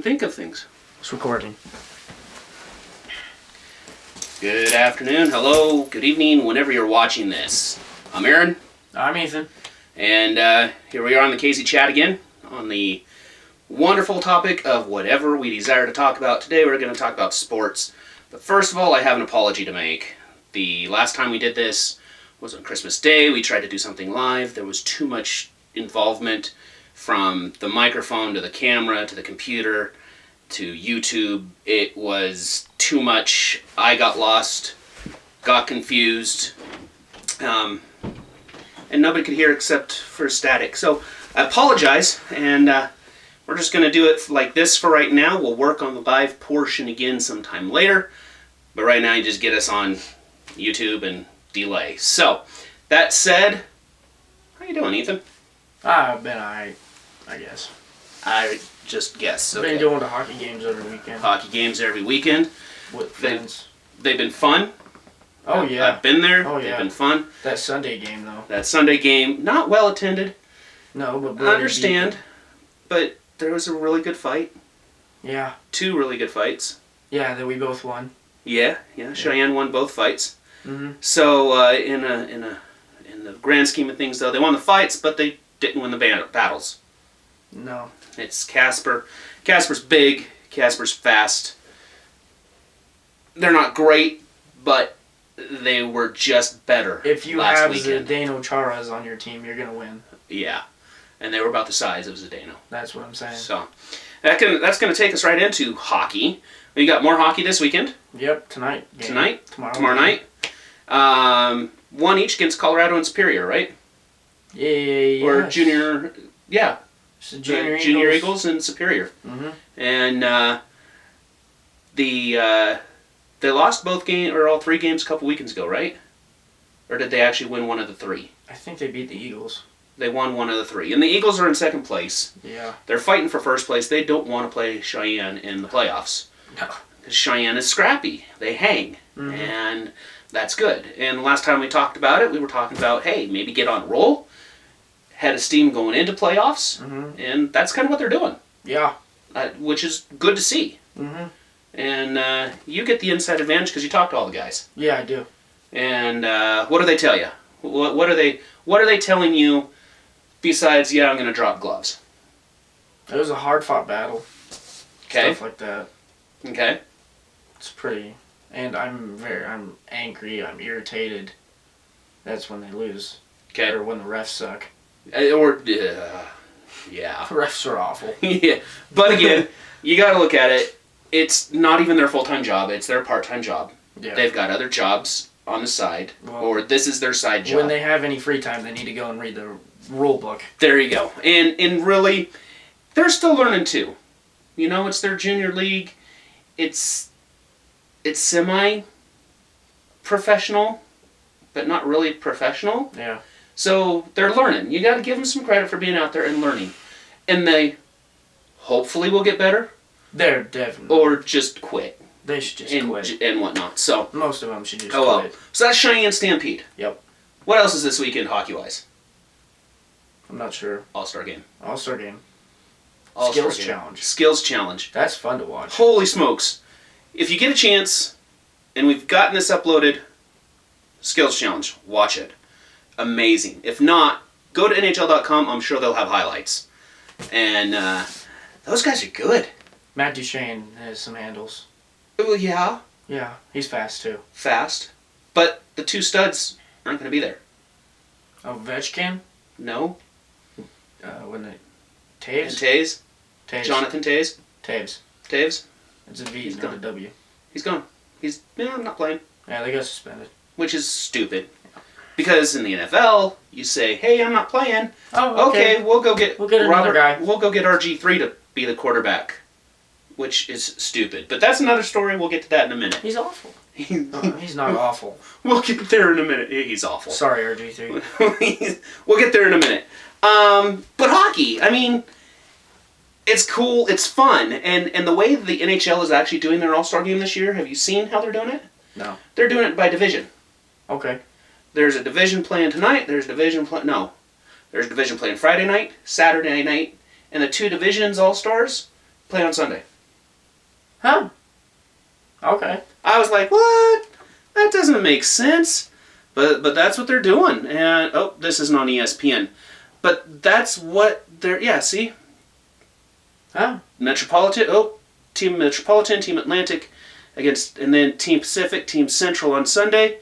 Think of things. It's recording. Good afternoon, hello, good evening, whenever you're watching this. I'm Aaron. I'm Ethan. And here we are on the Casey Chat again, on the wonderful topic of whatever we desire to talk about. Today we're going to talk about sports. But first of all, I have an apology to make. The last time we did this was on Christmas Day. We tried to do something live. There was too much involvement from the microphone to the camera to the computer to YouTube. It was too much. I got lost, got confused, and nobody could hear except for static. So I apologize, and we're just going to do it like this for right now. We'll work on the live portion again sometime later, but right now you just get us on YouTube and delay. So that said, how you doing, Ethan? I've been alright, I guess. I just guess. I've been going to hockey games every weekend. Hockey games every weekend. With friends. They've been fun. Oh, yeah. I've been there. Oh, yeah. They've been fun. That Sunday game, though. That Sunday game, not well attended. No, but... I understand. But there was a really good fight. Yeah. Two really good fights. Yeah, that we both won. Yeah. Cheyenne won both fights. Mm-hmm. So in the grand scheme of things, though, they won the fights, but they didn't win the battles. No. It's Casper. Casper's big. Casper's fast. They're not great, but they were just better. If you last have weekend. Zdeno Charas on your team, you're going to win. Yeah. And they were about the size of Zdeno. That's what I'm saying. So that's going to take us right into hockey. We got more hockey this weekend. Yep, tonight. Game. Tomorrow night. One each against Colorado and Superior, right? Yeah. Or junior, yeah. So junior Eagles and Superior. Mm-hmm. And they lost both games, or all three games a couple weekends ago, right? Or did they actually win one of the three? I think they beat the Eagles. They won one of the three. And the Eagles are in second place. Yeah. They're fighting for first place. They don't want to play Cheyenne in the playoffs. No. Because Cheyenne is scrappy. They hang. Mm-hmm. And that's good. And the last time we talked about it, we were talking about, hey, maybe get on a roll. Had a steam going into playoffs. Mm-hmm. And that's kind of what they're doing. Yeah. Which is good to see. Mm-hmm. And you get the inside advantage because you talk to all the guys. Yeah, I do. And what do they tell you? What are they telling you besides, yeah, I'm going to drop gloves? It was a hard-fought battle. Okay. Stuff like that. Okay. It's pretty... And I'm angry, I'm irritated. That's when they lose. Okay. Or when the refs suck. Yeah. The refs are awful. Yeah. But again, you got to look at it. It's not even their full-time job. It's their part-time job. Yeah. They've got other jobs on the side. Well, or this is their side job. When they have any free time, they need to go and read the rule book. There you go. And really, they're still learning too. You know, it's their junior league. It's semi-professional, but not really professional. Yeah. So they're learning. You got to give them some credit for being out there and learning. And they hopefully will get better. They're definitely. Or just quit. They should just quit. And whatnot. So Most of them should just well. quit. So that's Cheyenne Stampede. Yep. What else is this weekend hockey-wise? I'm not sure. All-Star game. All-Star game. All-Star Skills game. challenge. Skills challenge. That's fun to watch. Holy smokes. If you get a chance, and we've gotten this uploaded, Skills Challenge, watch it. Amazing. If not, go to NHL.com. I'm sure they'll have highlights. And those guys are good. Matt Duchene has some handles. Well, yeah. Yeah, he's fast too. Fast. But the two studs aren't going to be there. Ovechkin? No. When they... And Taves? Taves. Taves. Jonathan Taves. Taves. Taves. It's a V, He's not a gone. W. He's gone. I'm not playing. Yeah, they got suspended. Which is stupid. Because in the NFL, you say, hey, I'm not playing. Oh, Okay, we'll go get another guy. We'll go get RG3 to be the quarterback, which is stupid. But that's another story. We'll get to that in a minute. He's awful. He's not awful. We'll get there in a minute. He's awful. Sorry, RG3. We'll get there in a minute. But hockey, I mean, it's cool. It's fun. And the way the NHL is actually doing their All-Star game this year, have you seen how they're doing it? No. They're doing it by division. Okay. There's a division playing tonight. There's division playing Friday night, Saturday night, and the two divisions All-Stars play on Sunday. Huh? Okay. I was like, what? That doesn't make sense. But that's what they're doing. And, oh, this isn't on ESPN. But that's what they're, yeah, see? Huh? Team Metropolitan, Team Atlantic, and then Team Pacific, Team Central on Sunday.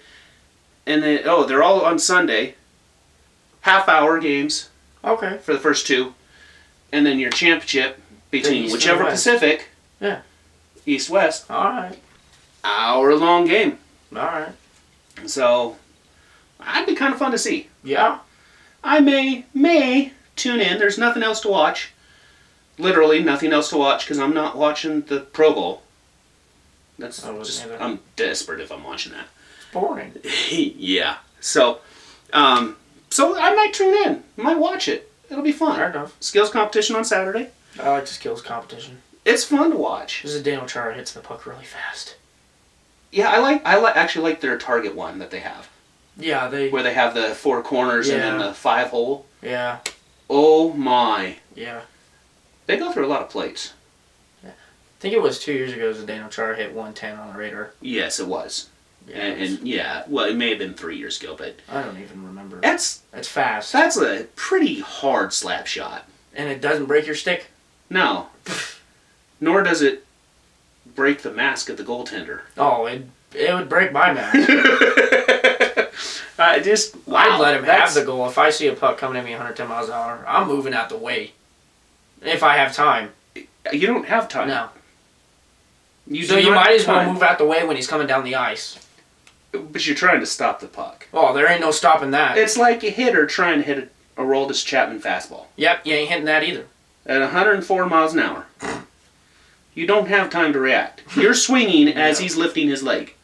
And then, they're all on Sunday. Half-hour games Okay. for the first two. And then your championship between East whichever and West. Pacific, Yeah. East-West, Alright. hour-long game. Alright. So, that'd be kind of fun to see. Yeah. I may tune in. There's nothing else to watch. Literally nothing else to watch because I'm not watching the Pro Bowl. That's I wasn't just, either. I'm desperate if I'm watching that. It's boring. Yeah. So I might tune in. Might watch it. It'll be fun. Fair enough. Skills competition on Saturday. I like the skills competition. It's fun to watch. This is Daniel Chara hits the puck really fast. Yeah, actually like their target one that they have. Yeah, Where they have the 4 corners and then Yeah. the 5 hole. Yeah. Oh my. Yeah. They go through a lot of plates. I think it was 2 years ago that Daniel Chara hit 110 on the radar. Yes, it was. Yeah, And yeah, well, it may have been 3 years ago, but I don't even remember. that's fast. a pretty hard slap shot. And it doesn't break your stick? No. Nor does it break the mask of the goaltender. Oh, it would break my mask. I'd let him have the goal. If I see a puck coming at me 110 miles an hour, I'm moving out the way. If I have time. You don't have time. No. You So do you not might have as well time. move out the way when he's coming down the ice. But you're trying to stop the puck. Oh, there ain't no stopping that. It's like a hitter trying to hit a Aroldis Chapman fastball Yep, you ain't hitting that either. at 104 miles an hour. You don't have time to react. You're swinging as Yeah. he's lifting his leg.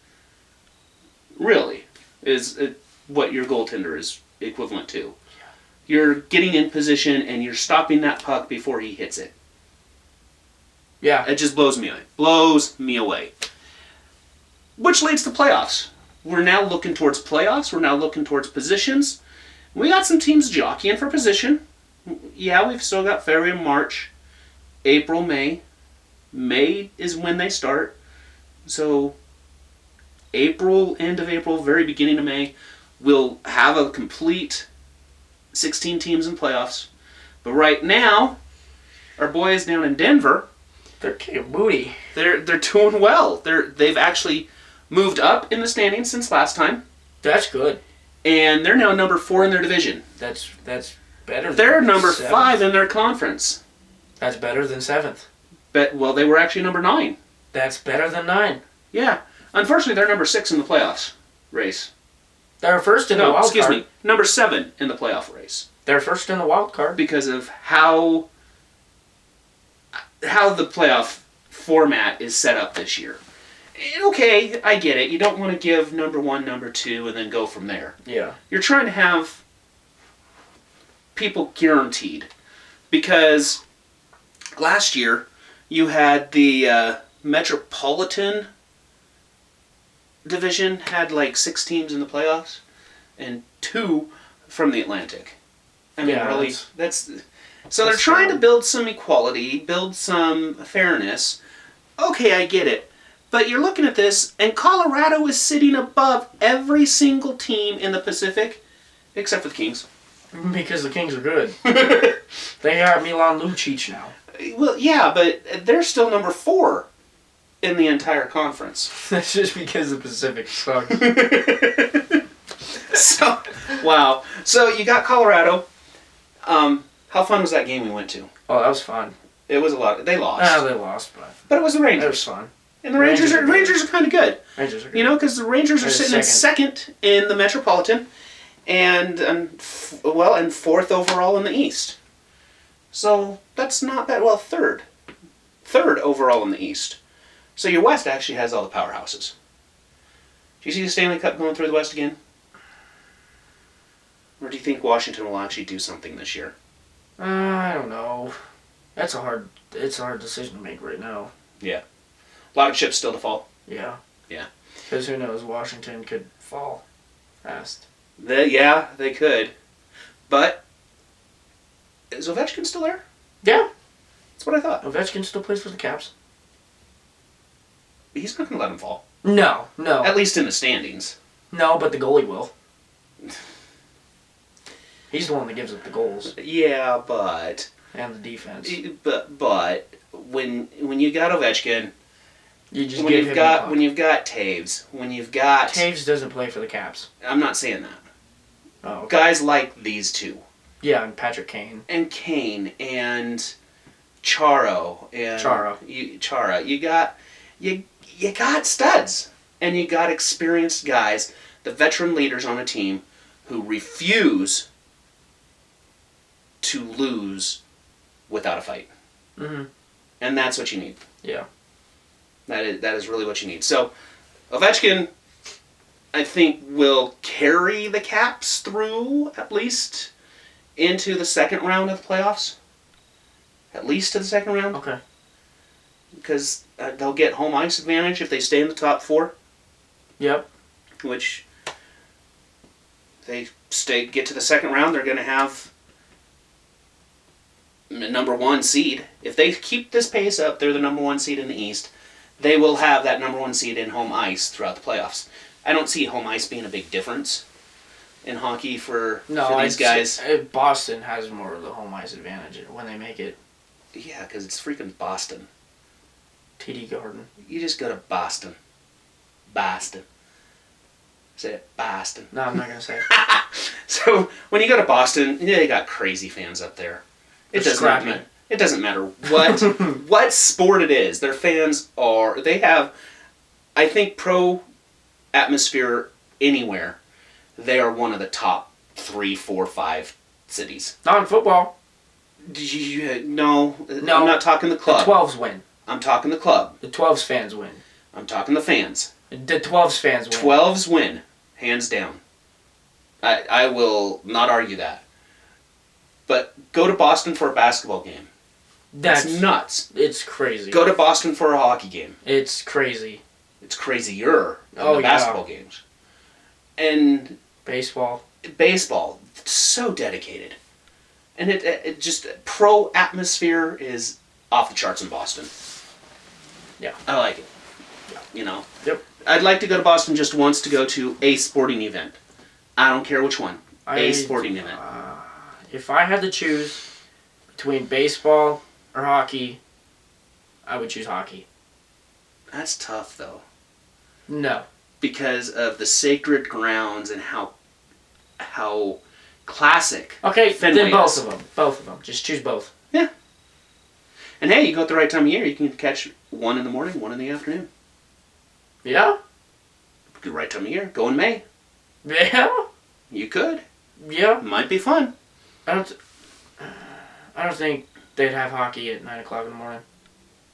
Really, is what your goaltender is equivalent to. You're getting in position and you're stopping that puck before he hits it. Yeah. It just blows me away. Blows me away. Which leads to playoffs. We're now looking towards playoffs. We're now looking towards positions. We got some teams jockeying for position. Yeah, we've still got February, March, April, May. May is when they start. So April, end of April, very beginning of May, we'll have a complete 16 teams in playoffs. But right now, our boys down in Denver, They're kicking booty. they're doing well. They've actually moved up in the standings since last time, That's good. and they're now number 4 in their division. That's better than They're number 7th. 5 in their conference. That's better than 7th. Well, they were actually number 9. That's better than 9. Yeah. Unfortunately, they're number 6 in the playoffs race. They're first in the wild excuse card. me, number 7 in the playoff race They're first in the wild card. because of how the playoff format is set up this year. And okay, I get it. You don't want to give number 1, number 2, and then go from there. Yeah. You're trying to have people guaranteed. Because last year, you had the Metropolitan division had like 6 teams in the playoffs, and 2 from the Atlantic. I mean, Yeah, really, that's so they're that's trying to dumb. build some equality, build some fairness. Okay, I get it. But you're looking at this, and Colorado is sitting above every single team in the Pacific, except for the Kings. Because the Kings are good. They got Milan Lucic now. Well, yeah, but they're still number 4 in the entire conference. That's just because the Pacific sucks. So, wow. So you got Colorado. How fun was that game we went to? Oh, that was fun. It was a lot. They lost, Ah, they lost, but but it was the it was Rangers, fun. and the Rangers are kind of good. Rangers are good. You know, because the Rangers are They're sitting in second in the Metropolitan, and fourth overall in the East. So that's not bad. Well, third overall in the East. So your West actually has all the powerhouses. Do you see the Stanley Cup going through the West again? Or do you think Washington will actually do something this year? I don't know. It's a hard decision to make right now. A lot of chips still to fall. Yeah. Yeah. Because who knows, Washington could fall fast. They could. But is Ovechkin still there? Yeah. That's what I thought. Ovechkin still plays for the Caps. he's not going to let him fall. No. At least in the standings. No, but the goalie will. He's the one that gives up the goals. Yeah, but... And the defense. But when you got Ovechkin... You just when give you've him the puck. when you've got Taves, when you've got... Taves doesn't play for the Caps. I'm not saying that. Oh, okay. Guys like these two. Yeah, and Patrick Kane. And Kane and Charo and Chara. You got studs. And you got experienced guys, the veteran leaders on a team who refuse to lose without a fight. Mm-hmm. And that's what you need. Yeah. That is really what you need. So, Ovechkin, I think, will carry the Caps through, at least, into the second round of the playoffs. At least to the second round. Okay. Because they'll get home ice advantage if they stay in the top four. Yep. Which, if they get to the second round, they're going to have the number one seed. If they keep this pace up, they're the number one seed in the East. They will have that number one seed in home ice throughout the playoffs. I don't see home ice being a big difference in hockey for these guys. Boston has more of the home ice advantage when they make it. Yeah, because it's freaking Boston. TD Garden. You just go to Boston. Boston. Say it, Boston. No, I'm not going to say it. So, when you go to Boston, they got crazy fans up there. It doesn't matter what sport it is. Their fans they have, I think, pro atmosphere anywhere. They are one of the top 3, 4, 5 cities. Not in football. No, I'm not talking the club. The 12s win. I'm talking the club. The 12s fans win. I'm talking the fans. The 12s fans win. 12s win, hands down. I will not argue that. But go to Boston for a basketball game. That's nuts. It's crazy. Go to Boston for a hockey game. It's crazy. It's crazier than the basketball games. And baseball, so dedicated. And it just, pro atmosphere is off the charts in Boston. Yeah. I like it. Yeah. Yep. I'd like to go to Boston just once to go to a sporting event. I don't care which one. A sporting event. If I had to choose between baseball or hockey, I would choose hockey. That's tough, though. No. Because of the sacred grounds and how classic. Okay, Fenway then both is. of them. Both of them. Just choose both. Yeah. And hey, you go at the right time of year, you can catch one in the morning, one in the afternoon. Yeah? The right time of year. Go in May. Yeah? You could. Yeah. Might be fun. I don't think they'd have hockey at 9 o'clock in the morning.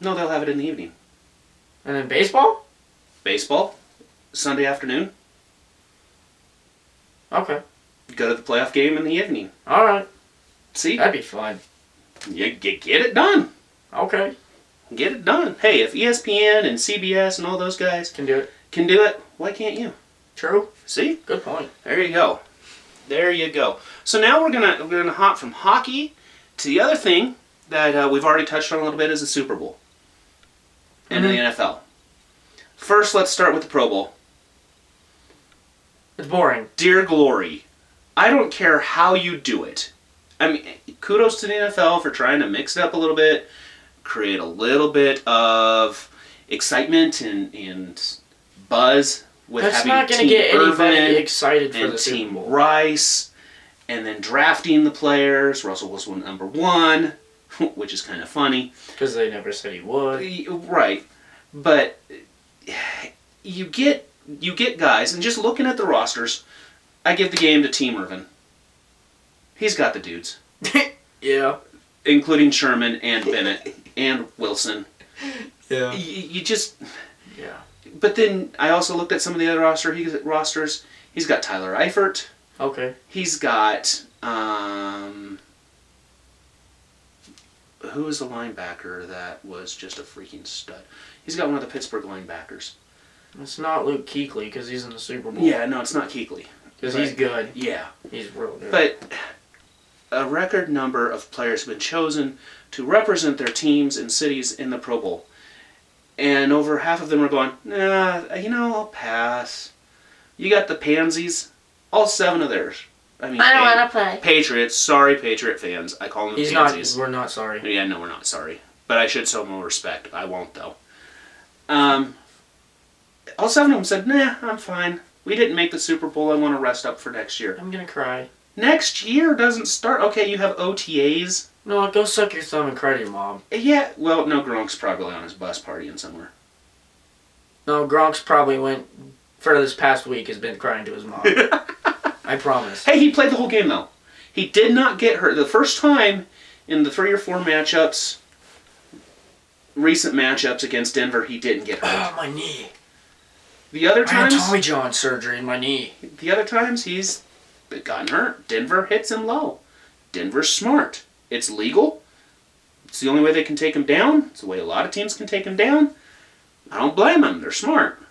No, they'll have it in the evening. And then baseball? Baseball, Sunday afternoon. Okay. Go to the playoff game in the evening. All right. See? That'd be fun. You get it done. Okay. Get it done. Hey, if ESPN and CBS and all those guys can do it, why can't you? True. See? Good point. There you go. There you go. So now we're gonna hop from hockey to the other thing that we've already touched on a little bit is the Super Bowl and the NFL. First, let's start with the Pro Bowl. It's boring. Dear glory, I don't care how you do it. I mean, kudos to the NFL for trying to mix it up a little bit, create a little bit of excitement and buzz with That's having not going to Team get anybody Irvin excited for and the Super Team Bowl. Rice, and then drafting the players. Russell was number 1, which is kind of funny. Because they never said he would. Right, but you get guys, and just looking at the rosters, I give the game to Team Irvin. He's got the dudes. Yeah. Including Sherman and Bennett and Wilson. Yeah. You just... Yeah. But then I also looked at some of the other rosters. He's got Tyler Eifert. Okay. He's got... who is the linebacker that was just a freaking stud? He's got one of the Pittsburgh linebackers. It's not Luke Kuechly because he's in the Super Bowl. Yeah, no, it's not Kuechly. Because he's good. Yeah. He's real good. But a record number of players have been chosen to represent their teams and cities in the Pro Bowl. And over half of them are going, nah, I'll pass. You got the Pansies, all 7 of theirs. I don't want to play. Patriots, sorry, Patriot fans. I call them Pansies. We're not sorry. Yeah, no, we're not sorry. But I should show more respect. I won't, though. All 7 of them said, nah, I'm fine. We didn't make the Super Bowl. I want to rest up for next year. I'm going to cry. Next year doesn't start. Okay, you have OTAs. No, go suck your thumb and cry to your mom. Yeah, well, no, Gronk's probably on his bus partying somewhere. No, Gronk's probably went, for this past week, has been crying to his mom. I promise. Hey, he played the whole game, though. He did not get hurt. The first time in the 3 or 4 matchups, recent matchups against Denver, he didn't get hurt. Oh, my knee. The other times, I had Tommy John surgery in my knee. The other times, he's gotten hurt. Denver hits him low. Denver's smart. It's legal. It's the only way they can take him down. It's the way a lot of teams can take him down. I don't blame them. They're smart.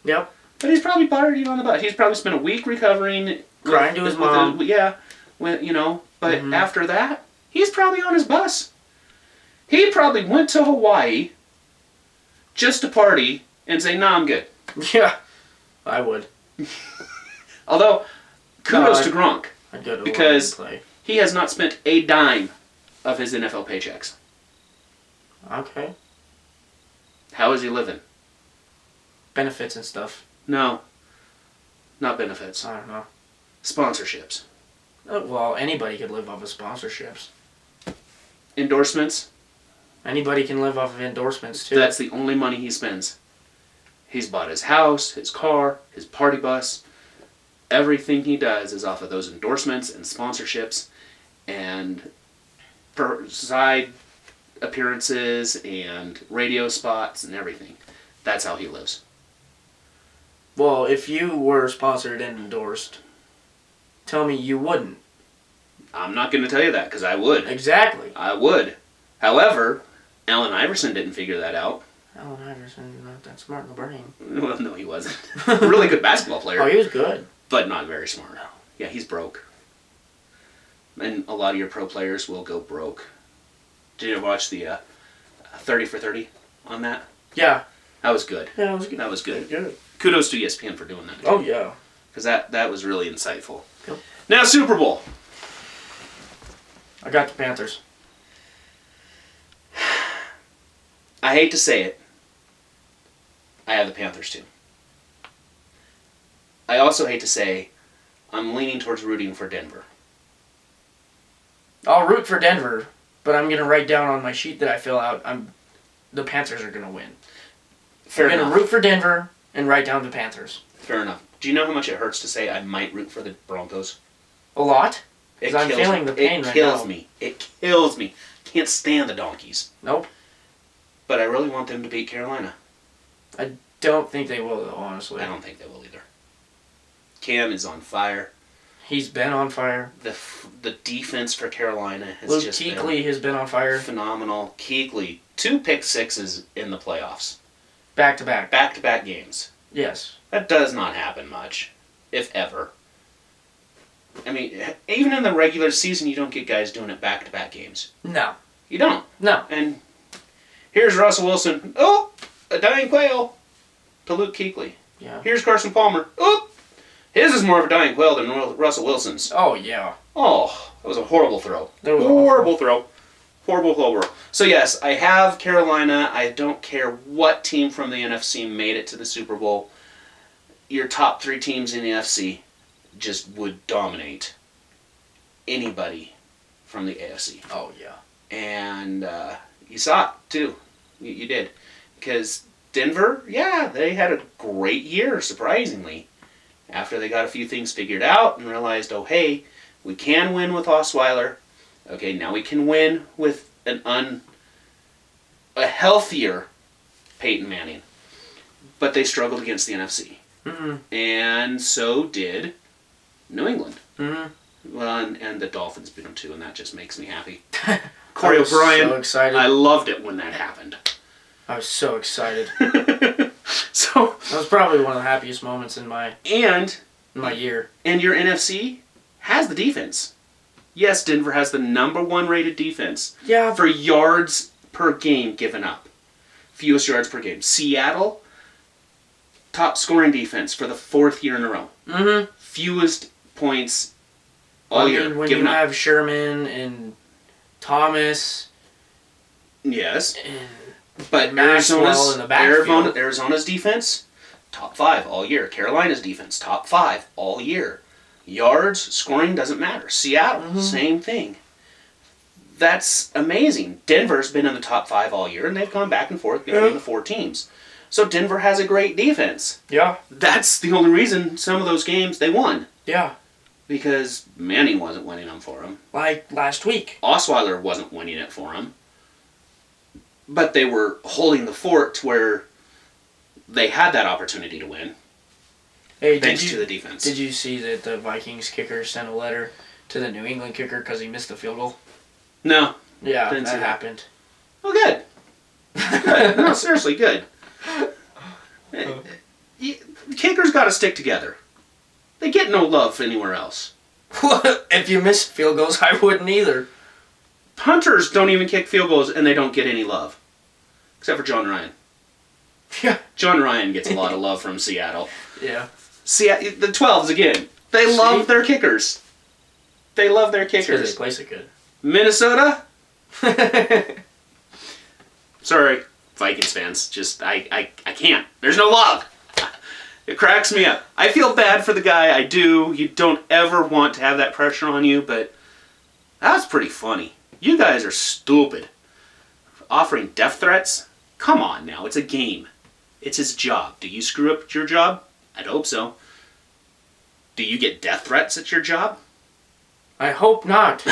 Yep. But he's probably partying on the bus. He's probably spent a week recovering. Crying to his mom. But after that, he's probably on his bus. He probably went to Hawaii just to party and say, nah, I'm good. Yeah, I would. Although, kudos to Gronk. I'd go to because Hawaii and play. He has not spent a dime of his NFL paychecks. Okay. How is he living? Benefits and stuff. No. Not benefits. I don't know. Sponsorships. Well, anybody could live off of sponsorships. Endorsements. Anybody can live off of endorsements, too. That's the only money he spends. He's bought his house, his car, his party bus. Everything he does is off of those endorsements and sponsorships and side appearances and radio spots and everything. That's how he lives. Well, if you were sponsored and endorsed, tell me you wouldn't. I'm not going to tell you that because I would. Exactly. I would. However, Allen Iverson didn't figure that out. Allen Iverson, not that smart in the brain. Well, no, he wasn't. Really good basketball player. Oh, he was good. But not very smart. Yeah, he's broke. And a lot of your pro players will go broke. Did you watch the 30 for 30 on that? Yeah. That was good. Yeah, that was good. That was good. Good. Kudos to ESPN for doing that. Oh, yeah. Because that was really insightful. Yep. Now, Super Bowl. I got the Panthers. I hate to say it. I have the Panthers too. I also hate to say I'm leaning towards rooting for Denver. I'll root for Denver, but I'm going to write down on my sheet that I fill out, the Panthers are going to win. Fair I'm enough. going to root for Denver and write down the Panthers. Fair enough. Do you know how much it hurts to say I might root for the Broncos? A lot? It Because I'm kills feeling me. the pain It right kills now. me. It kills me. Can't stand the Donkeys. Nope. But I really want them to beat Carolina. Don't think they will, though, honestly. I don't think they will either. Cam is on fire. He's been on fire. The defense for Carolina has Luke just Kuechly has been on fire. been phenomenal. Kuechly, 2 pick sixes in the playoffs. Back to back. Back-to-back games. Yes. That does not happen much, if ever. I mean, even in the regular season, you don't get guys doing it back-to-back games. No. You don't. No. And here's Russell Wilson. Oh, a dying quail to Luke Kuechly. Yeah. Here's Carson Palmer. Oh, his is more of a dying quail than Russell Wilson's. Oh, yeah. Oh, that was a horrible throw. That was horrible throw. Horrible throw. So yes, I have Carolina. I don't care what team from the NFC made it to the Super Bowl. Your top 3 teams in the NFC just would dominate anybody from the AFC. Oh, yeah. And you saw it, too. You did. Because Denver, yeah, they had a great year, surprisingly. After they got a few things figured out and realized, oh, hey, we can win with Osweiler. Okay, now we can win with a healthier Peyton Manning. But they struggled against the NFC. Mm-hmm. And so did New England. Mm-hmm. Well, and the Dolphins beat them too, and that just makes me happy. Corey I was O'Brien, so excited. I loved it when that happened. I was so excited. So, That was probably one of the happiest moments in my and year. your NFC has the defense. Yes, Denver has the #1 rated defense Yeah. for yards per game given up. fewest yards per game. Seattle, top scoring defense for the 4th year in a row. Mm-hmm. Fewest points all year. When you have Sherman and Thomas. Yes. And But Maxwell in the backfield. Arizona's defense, top 5 all year. Carolina's defense, top 5 all year. Yards, scoring, doesn't matter. Seattle, same thing. That's amazing. Denver's been in the top 5 all year, and they've gone back and forth between the 4 teams. So Denver has a great defense. Yeah. That's the only reason some of those games they won. Yeah. Because Manning wasn't winning them for them. Like last week. Osweiler wasn't winning it for them. But they were holding the fort to where they had that opportunity to win. Hey, thanks to the defense. Did you see that the Vikings kicker sent a letter to the New England kicker because he missed the field goal? No. Yeah, Didn't see that that. happened. Oh, good. Good. No, seriously, good. Kickers got to stick together. They get no love anywhere else. If you miss field goals, I wouldn't either. Punters don't even kick field goals, and they don't get any love. Except for John Ryan. Yeah. John Ryan gets a lot of love from Seattle. Yeah. The 12s, again. They love their kickers. They love their Because kickers. they place it good. Minnesota? Sorry, Vikings fans. Just, I can't. There's no love. It cracks me up. I feel bad for the guy. I do. You don't ever want to have that pressure on you, but that's pretty funny. You guys are stupid. Offering death threats? Come on now. It's a game. It's his job. Do you screw up your job? I'd hope so. Do you get death threats at your job? I hope not.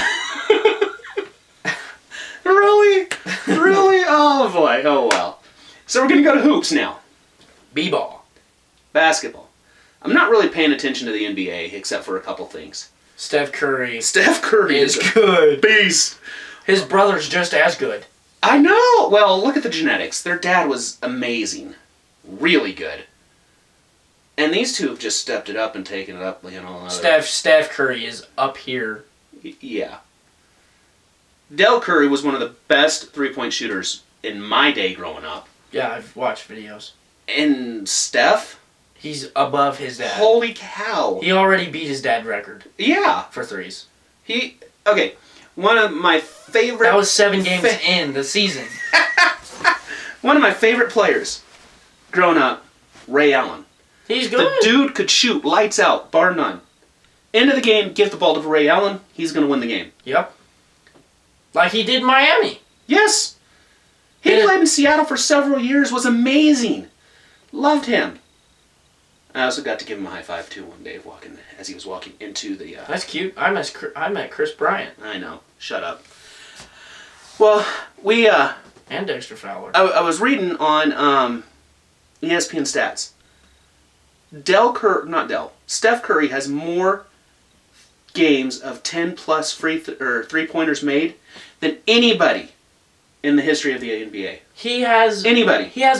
Really? Really? Oh boy. Oh well. So we're going to go to hoops now. B-ball. Basketball. I'm not really paying attention to the NBA except for a couple things. Steph Curry Steph Curry is is a good. beast. His brother's just as good. I know. Well, look at the genetics. Their dad was amazing. Really good. And these two have just stepped it up and taken it up, you know. Steph Curry is up here. Yeah. Del Curry was one of the best three-point shooters in my day growing up. Yeah, I've watched videos. And Steph? He's above his dad. Holy cow. He already beat his dad record Yeah. for threes. Okay, one of my favorite... That was 7 games in the season. One of my favorite players growing up, Ray Allen. He's good. The dude could shoot lights out, bar none. End of the game, give the ball to Ray Allen, he's going to win the game. Yep. Like he did Miami. Yes. He played in Seattle for several years, was amazing. Loved him. I also got to give him a high five too one day as he was walking into the... That's cute. I met Chris Bryant. I know. Shut up. Well, we... And Dexter Fowler. I was reading on ESPN stats. Steph Curry has more games of 10-plus three-pointers made than anybody in the history of the NBA. He has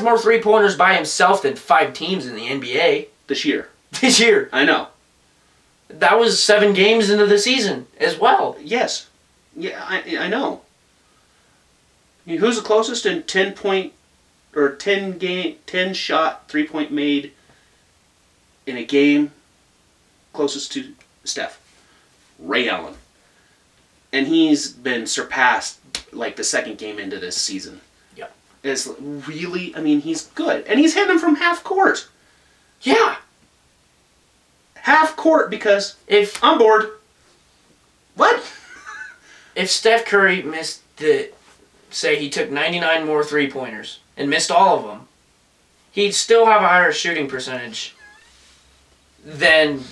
more 3-pointers by himself than 5 teams in the NBA This year. this year. I know. That was 7 games into the season as well. Yes. Yeah, I know. Who's the closest in 10 shot 3-point made in a game closest to Steph? Ray Allen. And he's been surpassed like the second game into this season. Yep. It's really, he's good. And he's hitting them from half court. Yeah. Half court because If I'm bored. What? if Steph Curry say he took 99 more 3-pointers and missed all of them, he'd still have a higher shooting percentage than,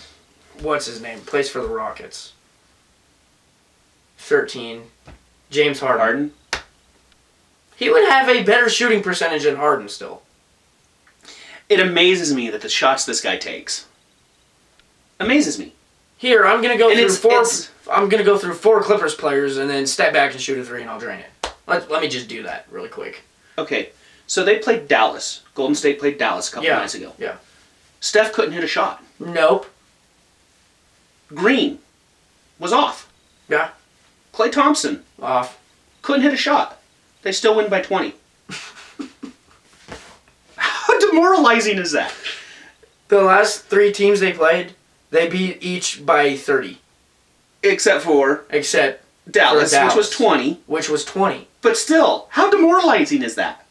what's his name, plays for the Rockets. 13. James Harden. Harden? He would have a better shooting percentage than Harden still. It amazes me that the shots this guy takes. Amazes me. Here, I'm gonna go And through it's- I'm gonna go through 4 Clippers players and then step back and shoot a 3 and I'll drain it. Let me just do that really quick. Okay, so they played Dallas. Golden State played Dallas a couple nights ago. Yeah. Steph couldn't hit a shot. Nope. Green was off. Yeah. Klay Thompson Off. couldn't hit a shot. They still win by 20. demoralizing is that? The last 3 teams they played, they beat each by 30. Except for Except Dallas, Dallas. which was 20. which was 20. But still, how demoralizing is that?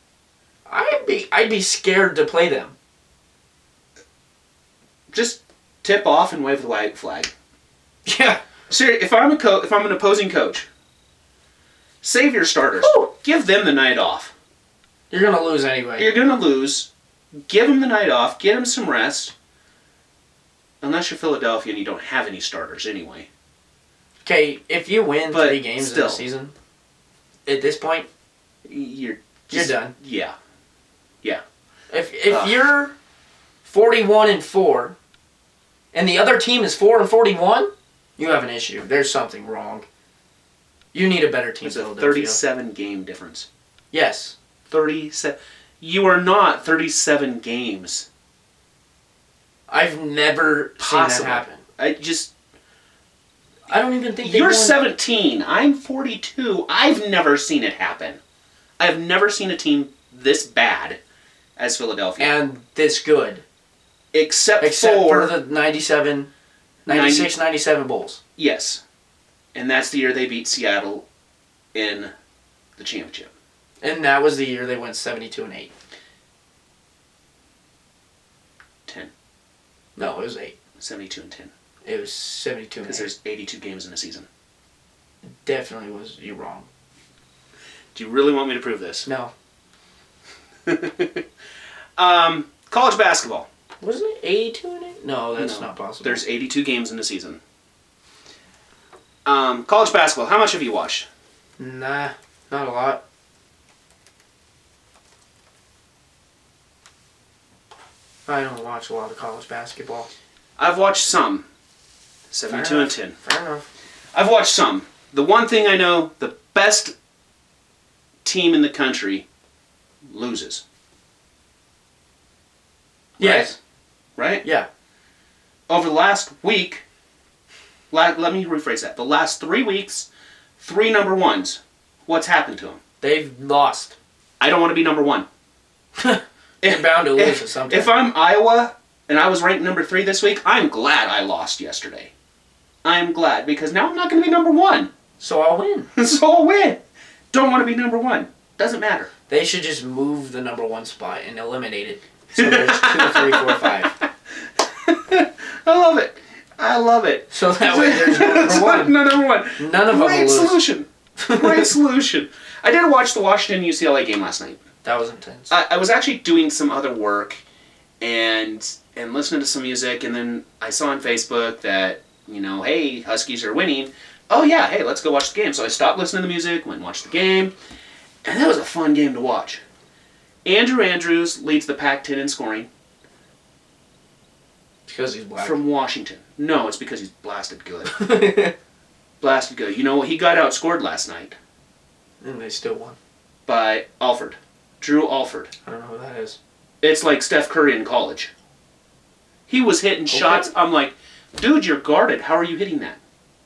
I'd be scared to play them. Just tip off and wave the white flag. Yeah. Seriously, if I'm an opposing coach, save your starters. Whew. Give them the night off. You're going to lose anyway. You're going to lose. Give them the night off. Get them some rest. Unless you're Philadelphia and you don't have any starters anyway. Okay, if you win But 3 games still. in a season, at this point, You're done. Yeah. If you're 41-4, and the other team is 4-41, you have an issue. There's something wrong. You need a better team. It's a Philadelphia. 37 game difference. Yes. 37. You are not 37 games. I've never Possible. seen that happen. I don't even think they You're won. 17. I'm 42. I've never seen it happen. I've never seen a team this bad as Philadelphia. And this good. Except for the 96, 97 Bulls. Yes. And that's the year they beat Seattle in the championship. And that was the year they went 72-8. 10. No, it was 8. 72 and 10. It was 72 Because there's 82 games in a season. Definitely was you wrong. Do you really want me to prove this? No. College basketball. Wasn't it 82-8? No, that's No. not possible. There's 82 games in a season. College basketball. How much have you watched? Nah, not a lot. I don't watch a lot of college basketball. I've watched some. 72 Fair and enough. 10. Fair enough. I've watched some. The one thing I know, the best team in the country loses. Yes. Right? Yeah. Over the last week, let me rephrase that. The last 3 weeks, 3 number ones. What's happened to them? They've lost. I don't want to be number 1. They're bound to lose at some time. If I'm Iowa and I was ranked number 3 this week, I'm glad I lost yesterday. I'm glad because now I'm not going to be number 1. So I'll win. So I'll win. Don't want to be number 1. Doesn't matter. They should just move the number 1 spot and eliminate it. So there's 2, 3, 4, 5. I love it. I love it. So that way there's no number 1. No number 1. None of them will Great lose. solution. Great solution. I did watch the Washington UCLA game last night. That was intense. I was actually doing some other work and listening to some music, and then I saw on Facebook that, hey, Huskies are winning. Oh yeah, hey, let's go watch the game. So I stopped listening to the music, went and watched the game, and that was a fun game to watch. Andrew Andrews leads the Pac-10 in scoring. Because he's black. From Washington. No, it's because he's blasted good. Blasted good. You know what? He got outscored last night And they still won. by Alford. Drew Alford. I don't know who that is. It's like Steph Curry in college. He was hitting shots. I'm like, dude, you're guarded. How are you hitting that?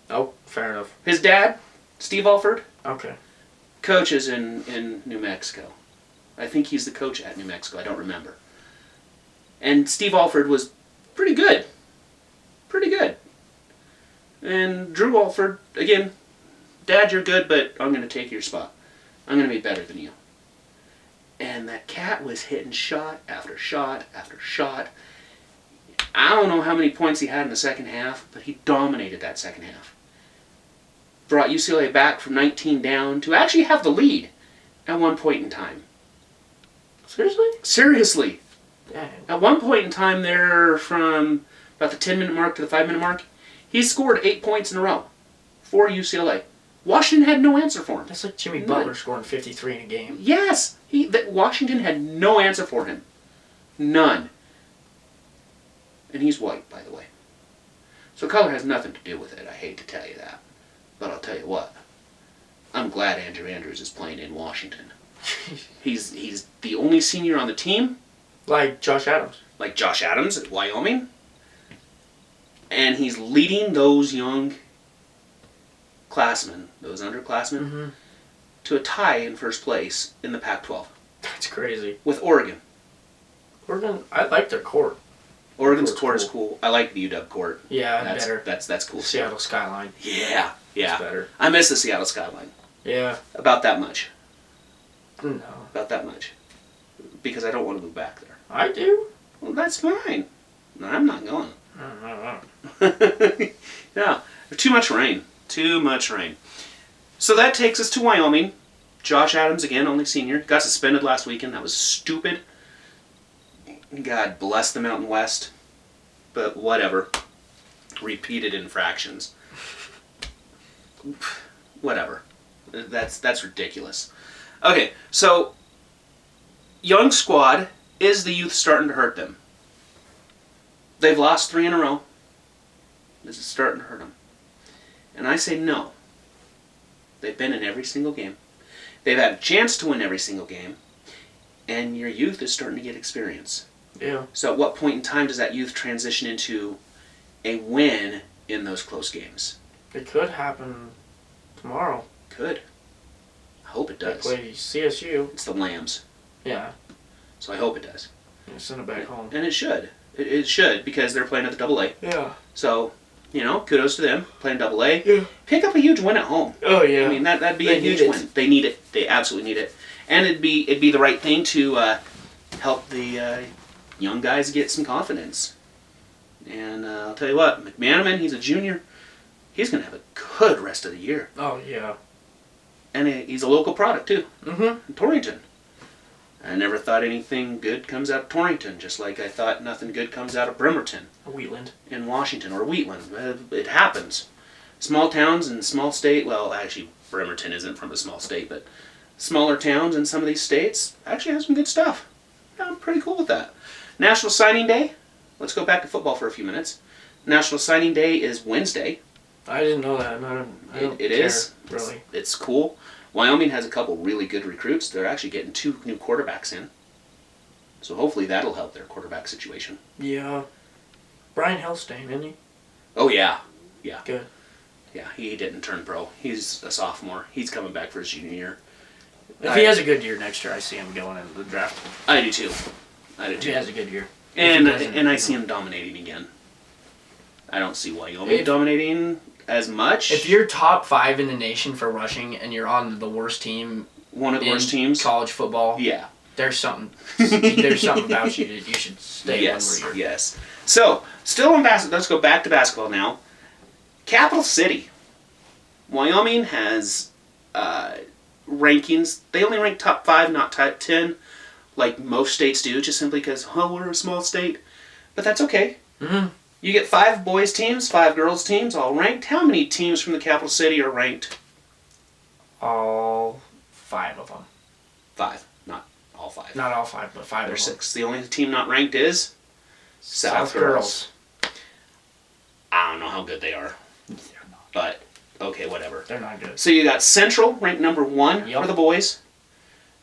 Oh, fair enough. His dad, Steve Alford, Okay. coaches in New Mexico. I think he's the coach at New Mexico. I don't remember. And Steve Alford was pretty good. Pretty good. And Drew Alford, again, Dad, you're good, but I'm going to take your spot. I'm going to be better than you. And that cat was hitting shot after shot after shot. I don't know how many points he had in the second half, but he dominated that second half. Brought UCLA back from 19 down to actually have the lead at one point in time. Seriously? Seriously. Dang. At one point in time there, from about the 10-minute mark to the 5-minute mark, he scored 8 points in a row for UCLA. Washington had no answer for him. That's like Jimmy None. Butler scoring 53 in a game. Yes, Washington had no answer for him. None. And he's white, by the way. So color has nothing to do with it. I hate to tell you that. But I'll tell you what. I'm glad Andrew Andrews is playing in Washington. He's the only senior on the team, Like Josh Adams. like Josh Adams at Wyoming. And he's leading those young classmen, those underclassmen, Mm-hmm. to a tie in first place in the Pac-12 That's crazy. with Oregon. Oregon like their court. Oregon's Court's court is cool. I like the UW court. Yeah, That's better. That's cool. Seattle skyline. Yeah. It's better. I miss the Seattle skyline. Yeah. About that much. No. About that much. Because I don't want to move back there. I do. Well, that's fine. No, I'm not going. I Yeah. Too much rain. Too much rain. So that takes us to Wyoming. Josh Adams, again, only senior. Got suspended last weekend. That was stupid. God bless the Mountain West. But whatever. Repeated infractions. Whatever. That's ridiculous. Okay, so young squad, is the youth starting to hurt them? They've lost 3 in a row. This is starting to hurt them. And I say no. They've been in every single game. They've had a chance to win every single game. And your youth is starting to get experience. Yeah. So at what point in time does that youth transition into a win in those close games? It could happen tomorrow. Could. I hope it They does. play CSU. It's the Lambs. Yeah. So I hope it does. Send it back home. And it should. It should, because they're playing at the Double-A. Yeah. So, kudos to them, playing Double-A. Yeah. Pick up a huge win at home. Oh yeah. I mean, that'd be They a huge need it. win. They need it. They absolutely need it. And it'd be the right thing to help the young guys get some confidence. And I'll tell you what, McManaman, he's a junior. He's going to have a good rest of the year. Oh yeah. And he's a local product, too. Mm-hmm. Torrington. I never thought anything good comes out of Torrington, just like I thought nothing good comes out of Bremerton Wheatland. in Washington, or Wheatland. It happens. Small towns and small state, well, actually, Bremerton isn't from a small state, but smaller towns in some of these states actually have some good stuff. I'm pretty cool with that. National Signing Day. Let's go back to football for a few minutes. National Signing Day is Wednesday. I didn't know that. I don't It care, is. really. It's cool. Wyoming has a couple really good recruits. They're actually getting 2 new quarterbacks in. So hopefully that'll help their quarterback situation. Yeah. Brian Hellstein, isn't he? Oh, yeah. Good. Yeah, he didn't turn pro. He's a sophomore. He's coming back for his junior year. If he has a good year next year, I see him going into the draft. I do too. If he has a good year. And If he doesn't, I see him dominating again. I don't see Wyoming If- dominating as much. If you're top 5 in the nation for rushing and you're on the worst team one of the in worst teams, college football, yeah. there's something about you that you should stay Yes, where you're. yes. So, still in basketball. Let's go back to basketball now. Capital City. Wyoming has rankings. They only rank top 5, not top 10, like most states do, just simply because, we're a small state. But that's okay. Mm-hmm. You get 5 boys teams, 5 girls teams, all ranked. How many teams from the capital city are ranked? All 5 of them. 5, not all 5. Not all 5, but 5 There's of them. 6. The only team not ranked is South Girls. I don't know how good they are, They're not. but okay, whatever. They're not good. So you got Central ranked number 1 Yep. for the boys.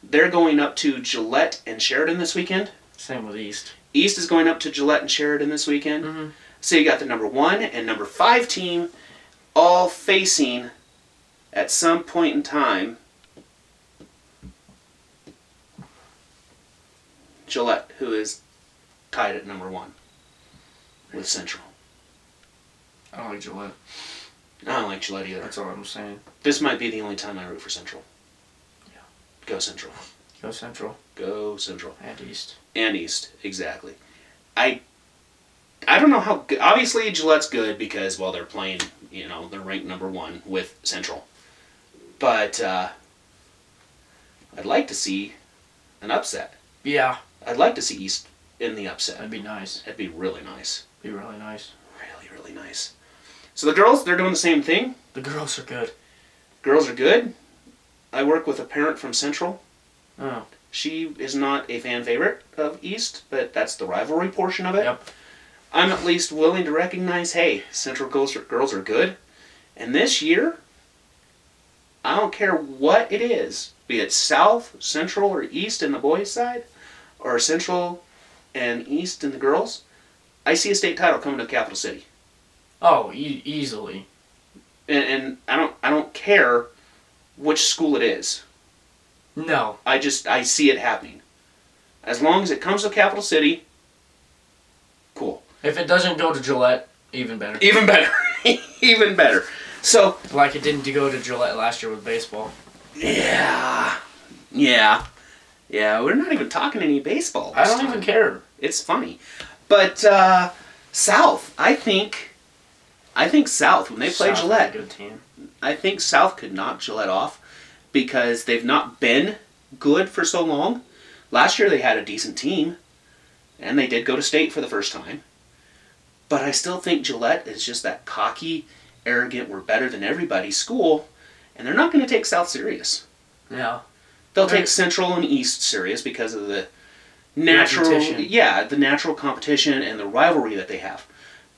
They're going up to Gillette and Sheridan this weekend. Same with East. East is going up to Gillette and Sheridan this weekend. Mm-hmm. So you got the number 1 and number 5 team all facing at some point in time Gillette, who is tied at number 1 with Central. I don't like Gillette. I don't like Gillette either. That's all I'm saying. This might be the only time I root for Central. Yeah. Go Central. Go Central Go Central. and East. And East, exactly. I don't know how good. Obviously, Gillette's good because, well, they're playing, they're ranked number 1 with Central. But I'd like to see an upset. Yeah, I'd like to see East in the upset. that'd be nice. That'd be really nice. Be really nice. Really, really nice. So the girls, they're doing the same thing. The girls are good. Girls are good. I work with a parent from Central. Oh. She is not a fan favorite of East, but that's the rivalry portion of it. Yep. I'm at least willing to recognize, hey, Central girls are good. And this year, I don't care what it is, be it South, Central, or East in the boys' side, or Central and East in the girls, I see a state title coming to Capital City. Oh, easily. And I don't care which school it is. No. I see it happening. As long as it comes to Capital City, If it doesn't go to Gillette, even better. Even better. Even better. So, Like it didn't go to Gillette last year with baseball. yeah, we're not even talking any baseball. I this don't time. even care. It's funny. But South, I think South, when they play South is a Gillette, good team. I think South could knock Gillette off because they've not been good for so long. Last year they had a decent team, and they did go to state for the first time. But I still think Gillette is just that cocky, arrogant, we're better than everybody school, and they're not going to take South serious. Yeah. They'll Right. take Central and East serious because of the natural, Repetition. the natural competition and the rivalry that they have.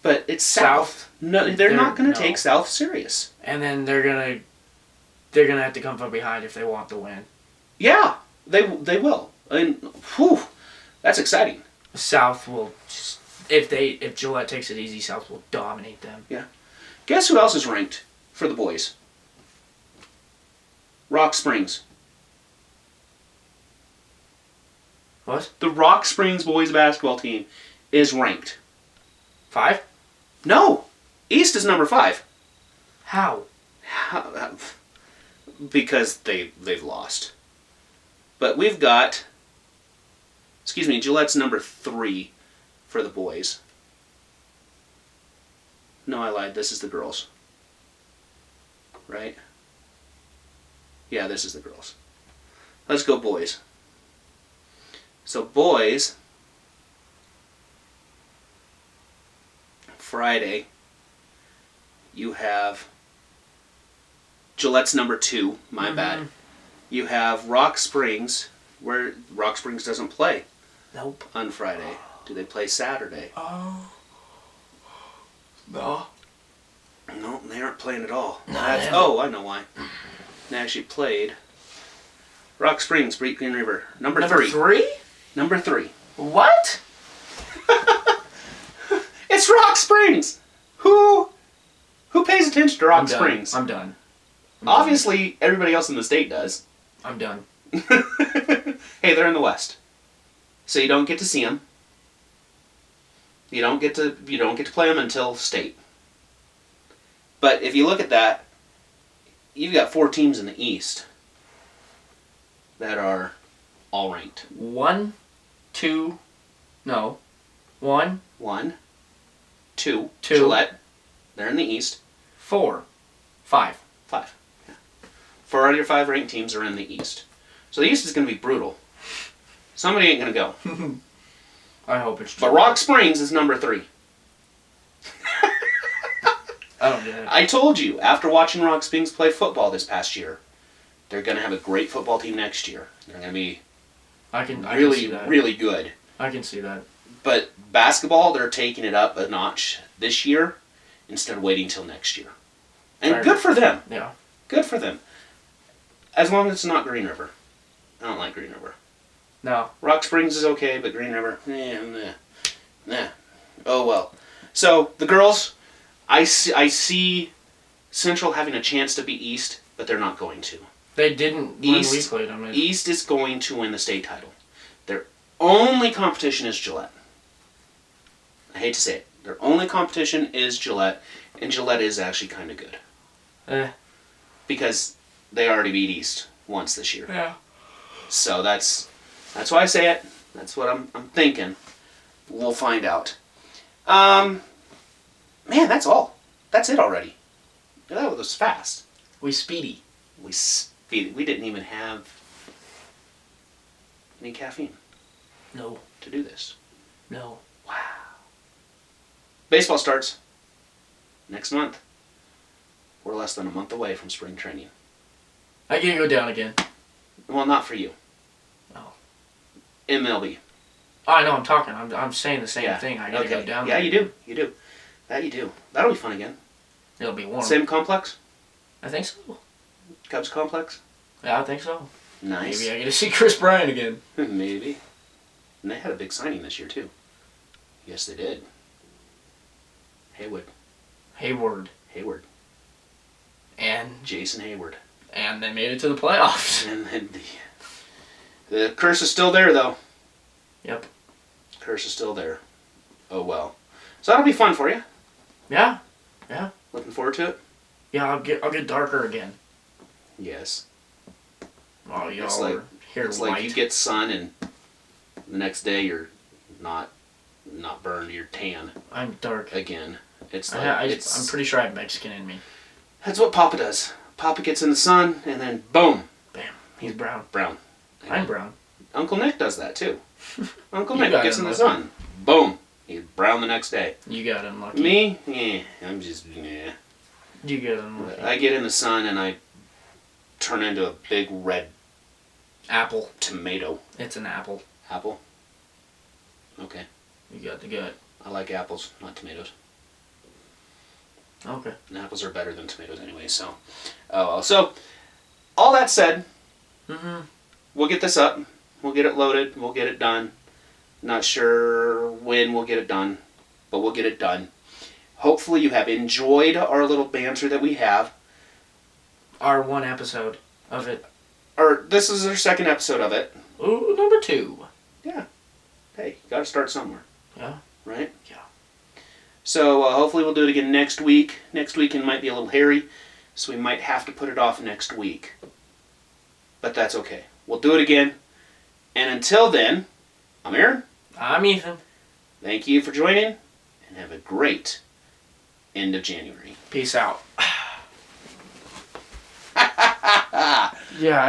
But it's South. No, they're not going to take South serious. And then they're gonna have to come from behind if they want the win. Yeah, they will. And whew, that's exciting. South will just if Gillette takes it easy, South will dominate them. Guess who else is ranked for the boys? Rock Springs. What? The Rock Springs boys basketball team is ranked. 5? No, East is number 5. How? Because they've lost. But we've got, Gillette's number 3 for the boys. No, I lied. This is the girls. Right? Yeah, this is the girls. Let's go boys. So boys, Friday, you have Gillette's number 2, my bad. You have Rock Springs, where Rock Springs doesn't play Nope. on Friday. Do they play Saturday? Oh. No. No, they aren't playing at all. No, they haven't. Oh, I know why. They actually played. Rock Springs beat Green River. Number 3. 3? Number 3. What? It's Rock Springs. Who pays attention to Rock Springs? I'm done. Obviously, everybody else in the state does. I'm done. Hey, they're in the West, so you don't get to see them. You don't get to play them until state. But if you look at that, you've got 4 teams in the East that are all ranked. 1, 2, no. 1, 1, 2, 2. Gillette. They're in the East. 4, 5. 5. Yeah. 4 out of your 5 ranked teams are in the East. So the East is going to be brutal. Somebody ain't going to go. I hope it's true. But Rock Springs is number 3. I don't get it. I told you, after watching Rock Springs play football this past year, they're going to have a great football team next year. They're going to be I can see really, that. really good. I can see that. But basketball, they're taking it up a notch this year instead of waiting till next year. And Fair good for them. Yeah. Good for them. As long as it's not Green River. I don't like Green River. No. Rock Springs is okay, but Green River, nah. Oh well. So the girls, I see Central having a chance to beat East, but they're not going to. They didn't when we East- played them. East is going to win the state title. Their only competition is Gillette. I hate to say it. Their only competition is Gillette, and Gillette is actually kind of good. Because they already beat East once this year. Yeah. So that's why I say it. That's what I'm thinking. We'll find out. Man, that's all. That's it already. That was fast. We speedy. We didn't even have any caffeine No. to do this. No. Wow. Baseball starts next month. We're less than a month away from spring training. I can go down again. Well, not for you. Oh. MLB. Oh, I know. I'm talking. I'm saying the same thing. I gotta go down. Yeah, there. you do. You do. That you do. That'll be fun again. It'll be warm. Same complex? I think so. Cubs complex? Yeah, I think so. Nice. Maybe I get to see Chris Bryant again. Maybe. And they had a big signing this year, too. Yes, they did. Hayward. Hayward. And Jason Hayward. they made it to the playoffs. And then the curse is still there, though. Yep. Curse is still there. Oh, well. So that'll be fun for you. Yeah. Looking forward to it. Yeah, I'll get darker again. Yes. Oh, y'all It's like- are here It's light. like you get sun and the next day you're not burned, you're tan I'm dark. again. It's like I'm pretty sure I have Mexican in me. That's what Papa does. Papa gets in the sun and then boom, Bam. He's brown. brown. I'm brown. Uncle Nick does that too. Uncle You Nick got gets in the unlucky. sun, boom, he's brown the next day. You got unlucky. Me, I'm just You got unlucky. I get in the sun and I turn into a big red Apple. tomato. It's an apple. Apple. Okay, You got the gut. I like apples, not tomatoes. Okay. And apples are better than tomatoes anyway. So, oh well. So, all that said, Mm-hmm. we'll get this up. We'll get it loaded. We'll get it done. Not sure when we'll get it done, but we'll get it done. Hopefully you have enjoyed our little banter that we have. Our one episode of it. Or this is our second episode of it. Ooh, number 2. Hey, gotta start somewhere. Yeah. Right? Yeah. So hopefully we'll do it again next week. Next weekend might be a little hairy, so we might have to put it off next week. But that's okay. We'll do it again. And until then, I'm Aaron. I'm Ethan. Thank you for joining, and have a great end of January. Peace out. Yeah, I